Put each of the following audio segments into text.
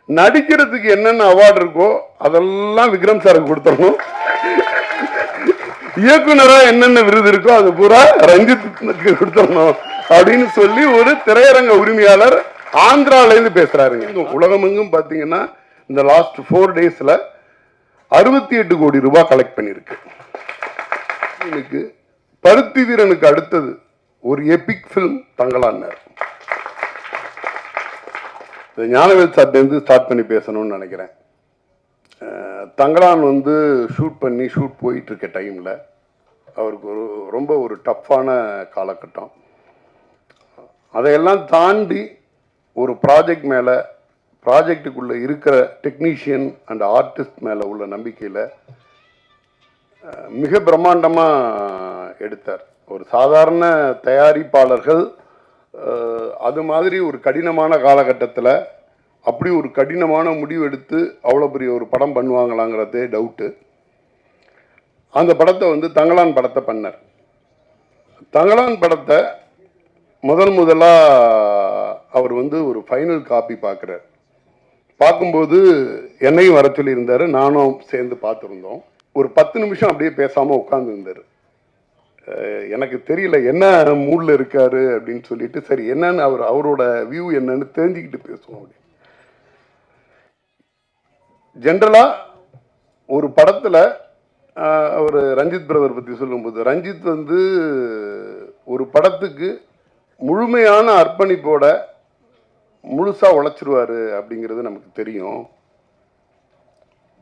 நடிக்கிறதுக்கு என்னென்ன அவார்டு இருக்கோ அதெல்லாம் விக்ரம் சாருக்கு கொடுத்துடணும். இயக்குனரா என்னென்ன விருது இருக்கோ அது பூரா ரஞ்சித்துக்கு கொடுத்துடணும் அப்படின்னு சொல்லி ஒரு திரையரங்க உரிமையாளர் ஆந்திரால இருந்து பேசுறாருங்க. உலகமெங்கும் பாத்தீங்கன்னா இந்த லாஸ்ட் 4 daysல 68 கோடி ரூபாய் கலெக்ட் பண்ணிருக்கு. பருத்தி வீரனுக்கு அடுத்தது ஒரு எபிக் பிலிம் தங்கலான்னார். ஞானவேல் சார்ட்டேருந்து ஸ்டார்ட் பண்ணி பேசணும்னு நினைக்கிறேன். தங்கலான் வந்து ஷூட் போயிட்டு இருக்க டைமில் அவருக்கு ரொம்ப ஒரு டஃப்பான காலகட்டம். அதையெல்லாம் தாண்டி ஒரு ப்ராஜெக்ட் மேலே, ப்ராஜெக்டுக்குள்ளே இருக்கிற டெக்னீஷியன் அண்ட் ஆர்டிஸ்ட் மேலே உள்ள நம்பிக்கையில் மிக பிரம்மாண்டமாக எடுத்தார். ஒரு சாதாரண தயாரிப்பாளர்கள் அது மாதிரி ஒரு கடினமான காலகட்டத்தில் அப்படி ஒரு கடினமான முடிவு எடுத்து அவ்வளோ பெரிய ஒரு படம் பண்ணுவாங்களாங்கிறதே டவுட்டு. அந்த படத்தை வந்து தங்கலான் படத்தை பண்ணார். தங்கலான் படத்தை முதலாக அவர் வந்து ஒரு ஃபைனல் காப்பி பார்க்குறார். பார்க்கும்போது என்னையும் வர சொல்லி இருந்தார், நானும் சேர்ந்து பார்த்துருந்தோம். ஒரு 10 நிமிஷம் அப்படியே பேசாமல் உட்கார்ந்து இருந்தார். எனக்கு தெரியல என்ன மூடில் இருக்காரு அப்படின்னு சொல்லிட்டு, சரி என்னன்னு அவரோட வியூ என்னன்னு தெரிஞ்சுக்கிட்டு பேசுவோம் அப்படி. ஜென்ரலாக ஒரு படத்தில் அவர் ரஞ்சித் பிரதர் பற்றி சொல்லும்போது, ரஞ்சித் வந்து ஒரு படத்துக்கு முழுமையான அர்ப்பணிப்போட முழுசாக உழைச்சிருவார் அப்படிங்கிறது நமக்கு தெரியும்.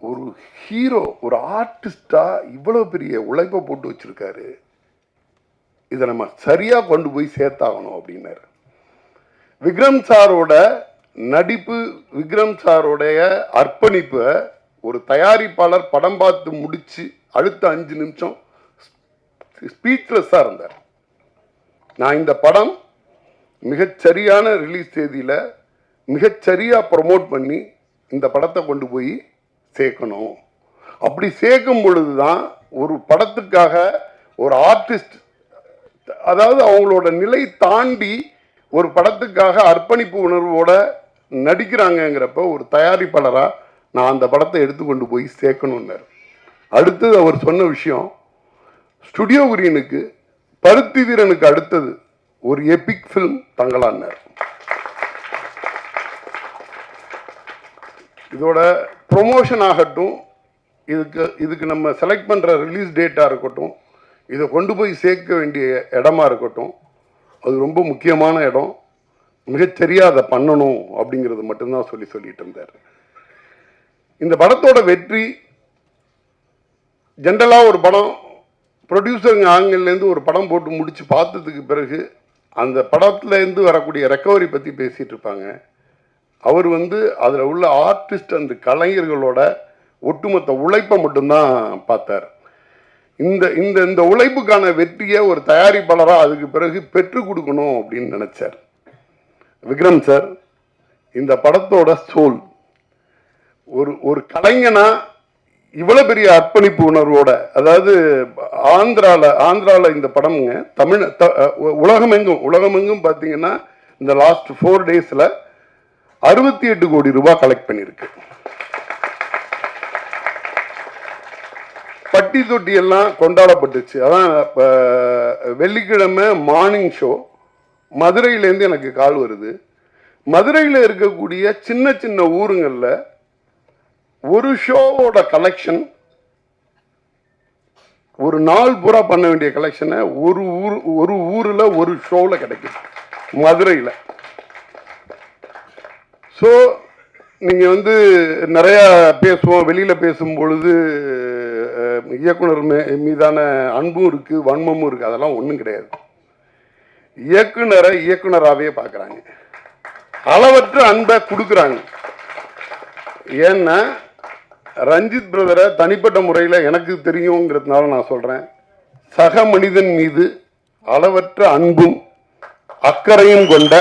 ஒரு ஹீரோ, ஒரு ஆர்டிஸ்டாக இவ்வளோ பெரிய உழைப்பை போட்டு வச்சுருக்காரு, இதை நம்ம சரியாக கொண்டு போய் சேர்த்தாகணும் அப்படின்னாரு. விக்ரம் சாரோட நடிப்பு, விக்ரம் சாரோடைய அர்ப்பணிப்பை ஒரு தயாரிப்பாளர் படம் பார்த்து முடிச்சு அடுத்த 5 நிமிஷம் ஸ்பீச்லெஸ்ஸாக இருந்தார். நான் இந்த படம் மிகச்சரியான ரிலீஸ் தேதியில் மிகச்சரியாக ப்ரொமோட் பண்ணி இந்த படத்தை கொண்டு போய் சேர்க்கணும். அப்படி சேர்க்கும் பொழுது தான் ஒரு படத்துக்காக ஒரு ஆர்டிஸ்ட், அதாவது அவங்களோட நிலை தாண்டி ஒரு படத்துக்காக அர்ப்பணிப்பு உணர்வோட நடிக்கிறாங்கங்கிறப்ப ஒரு தயாரிப்பாளராக நான் அந்த படத்தை எடுத்துக்கொண்டு போய் சேர்க்கணுன்னார். அடுத்தது அவர் சொன்ன விஷயம், ஸ்டுடியோ குரியனுக்கு பருத்தி வீரனுக்கு அடுத்தது ஒரு எபிக் ஃபிலிம் தங்கலான்னார். இதோட ப்ரொமோஷன் ஆகட்டும், இதுக்கு நம்ம செலக்ட் பண்ணுற ரிலீஸ் டேட்டாக இருக்கட்டும், இதை கொண்டு போய் சேர்க்க வேண்டிய இடமா இருக்கட்டும், அது ரொம்ப முக்கியமான இடம். மிகச்சரியாக அதை பண்ணணும் அப்படிங்கிறது மட்டும்தான் சொல்லிட்டு இருந்தார். இந்த படத்தோட வெற்றி, ஜென்ரலாக ஒரு படம் ப்ரொடியூசருங்க ஆங்கிலேருந்து ஒரு படம் போட்டு முடித்து பார்த்ததுக்கு பிறகு அந்த படத்துலேருந்து வரக்கூடிய ரெக்கவரி பற்றி பேசிகிட்டு இருப்பாங்க. அவர் வந்து அதில் உள்ள ஆர்டிஸ்ட் அந்த கலைஞர்களோட ஒட்டுமொத்த உழைப்பை மட்டும்தான் பார்த்தார். இந்த உழைப்புக்கான வெற்றியை ஒரு தயாரிப்பாளராக அதுக்கு பிறகு பெற்றுக் கொடுக்கணும் அப்படின்னு நினைச்சார் விக்ரம் சார். இந்த படத்தோட சோல், ஒரு கலைஞனா இவ்வளவு பெரிய அர்ப்பணிப்பு உணர்வோட, அதாவது ஆந்திரால இந்த படம்ங்க உலகமெங்கும் பார்த்தீங்கன்னா இந்த லாஸ்ட் 4 daysல 68 கோடி ரூபாய் கலெக்ட் பண்ணிருக்கு. பட்டி தொட்டி எல்லாம் கொண்டாடப்பட்டுச்சு. அதான் வெள்ளிக்கிழமை மார்னிங் ஷோ மதுரையிலேருந்து எனக்கு கால் வருது. மதுரையில் இருக்கக்கூடிய சின்ன சின்ன ஊருங்களில் ஒரு ஷோவோட கலெக்ஷன், ஒரு நாள் பூரா பண்ண வேண்டிய கலெக்ஷனை ஒரு ஊரில் ஒரு ஷோவில் கிடைக்கும் மதுரையில். ஸோ நீங்கள் வந்து நிறையா பேசுவோம், வெளியில் பேசும்பொழுது இயக்குனர் மீதான அன்பும் இருக்குது, வன்மமும் இருக்குது. அதெல்லாம் ஒன்றும் கிடையாது. இயக்குனராகவே பார்க்குறாங்க, அளவற்ற அன்பை கொடுக்குறாங்க. ஏன்னா ரஞ்சித் பிரதரை தனிப்பட்ட முறையில் எனக்கு தெரியுங்கிறதுனால நான் சொல்கிறேன், சக மனிதன் மீது அளவற்ற அன்பும் அக்கறையும் கொண்ட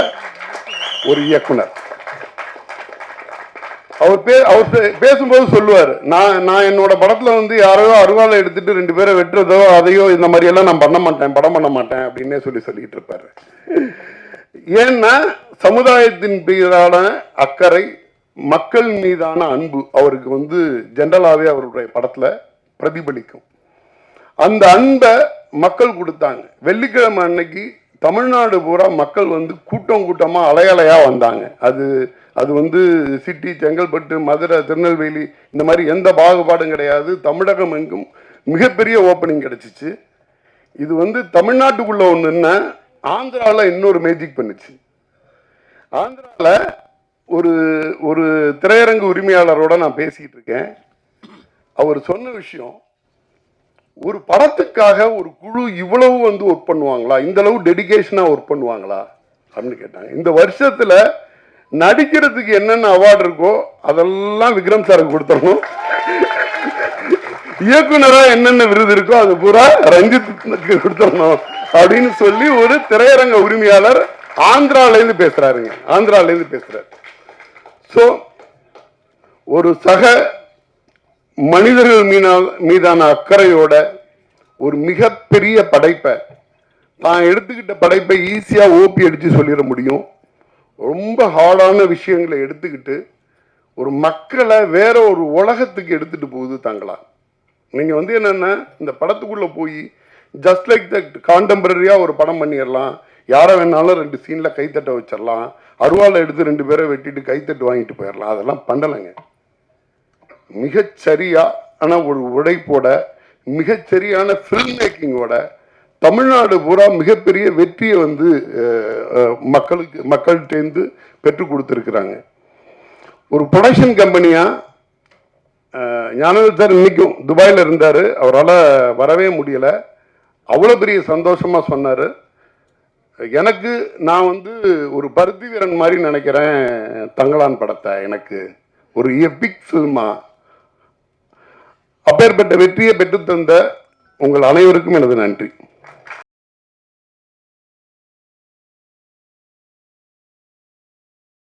ஒரு இயக்குனர். அவர் பேசும்போது சொல்லுவார், நான் என்னோட படத்தில் வந்து யாரையோ அருவாலை எடுத்துட்டு 2 பேரை வெட்டுறதோ அதையோ இந்த மாதிரி எல்லாம் நான் படம் பண்ண மாட்டேன் அப்படின்னே சொல்லிட்டு இருப்பாரு. ஏன்னா சமுதாயத்தின் மீதான அக்கறை, மக்கள் மீதான அன்பு அவருக்கு வந்து ஜென்ரலாகவே அவருடைய படத்தில் பிரதிபலிக்கும். அந்த அன்பை மக்கள் கொடுத்தாங்க. வெள்ளிக்கிழமை அன்னைக்கு தமிழ்நாடு பூரா மக்கள் வந்து கூட்டம் கூட்டமாக அலையலையாக வந்தாங்க. அது வந்து சிட்டி, செங்கல்பட்டு, மதுரை, திருநெல்வேலி இந்த மாதிரி எந்த பாகுபாடும் கிடையாது. தமிழகம் எங்கும் மிகப்பெரிய ஓப்பனிங் கிடைச்சிச்சு. இது வந்து தமிழ்நாட்டுக்குள்ள ஒன்றுன்னா ஆந்திராவில் இன்னொரு மேஜிக் பண்ணுச்சு. ஆந்திராவில் ஒரு ஒரு திரையரங்கு உரிமையாளரோட நான் பேசிக்கிட்டு இருக்கேன். அவர் சொன்ன விஷயம், ஒரு படத்துக்காக ஒரு குழு இவ்வளவு வந்து ஒர்க் பண்ணுவாங்களா, இந்த அளவு டெடிகேஷனாக ஒர்க் பண்ணுவாங்களா அப்படின்னு கேட்டாங்க. இந்த வருஷத்தில் நடிக்கிறதுக்கு என்னென்ன அவார்டு இருக்கோ அதெல்லாம் விக்ரம் சாருக்கு கொடுத்துடணும், இயக்குனராக என்னென்ன விருது இருக்கோ அது பூரா ரஞ்சித்துக்கு கொடுத்துடணும் அப்படின்னு சொல்லி ஒரு திரையரங்க உரிமையாளர் ஆந்திராலேருந்து பேசுறாருங்க. ஆந்திராலேருந்து பேசுறாரு. ஸோ ஒரு சக மனிதர்கள் மீதான அக்கறையோட ஒரு மிகப்பெரிய படைப்பை, தான் எடுத்துக்கிட்ட படைப்பை ஈஸியா ஓப்பி அடிச்சு சொல்லிட முடியும். ரொம்ப ஹார்டான விஷயங்களை எடுத்துக்கிட்டு ஒரு மக்களை வேற ஒரு உலகத்துக்கு எடுத்துட்டு போகுது தங்களா. நீங்க வந்து என்னன்னா, இந்த படத்துக்குள்ள போய் ஜஸ்ட் லைக் தட் கான்டெம்பரரியா ஒரு படம் பண்ணிடலாம், யாரை வேணாலும் 2 சீன்ல கைத்தட்ட வச்சிடலாம், அருவாளை எடுத்து 2 பேரை வெட்டிட்டு கைத்தட்டு வாங்கிட்டு போயிடலாம். அதெல்லாம் பண்ணலைங்க. மிகச்சரியான ஒரு உழைப்போட, மிகச்சரியான ஃபில்ம் மேக்கிங்கோட தமிழ்நாடு பூரா மிகப்பெரிய வெற்றியை வந்து மக்கள்கிட்டேருந்து பெற்றுக் கொடுத்துருக்குறாங்க. ஒரு ப்ரொடக்ஷன் கம்பெனியா ஞானவேல் சார் இன்னைக்கும் துபாயில் இருந்தார், அவரால் வரவே முடியலை. அவ்வளோ பெரிய சந்தோஷமா சொன்னார். எனக்கு நான் வந்து ஒரு பருத்தி வீரன் மாதிரி நினைக்கிறேன் தங்கலான் படத்தை. எனக்கு ஒரு எபிக் ஃபில்மா, அப்பேற்பட்ட வெற்றியை பெற்றுத்தந்த உங்கள் அனைவருக்கும் எனது நன்றி.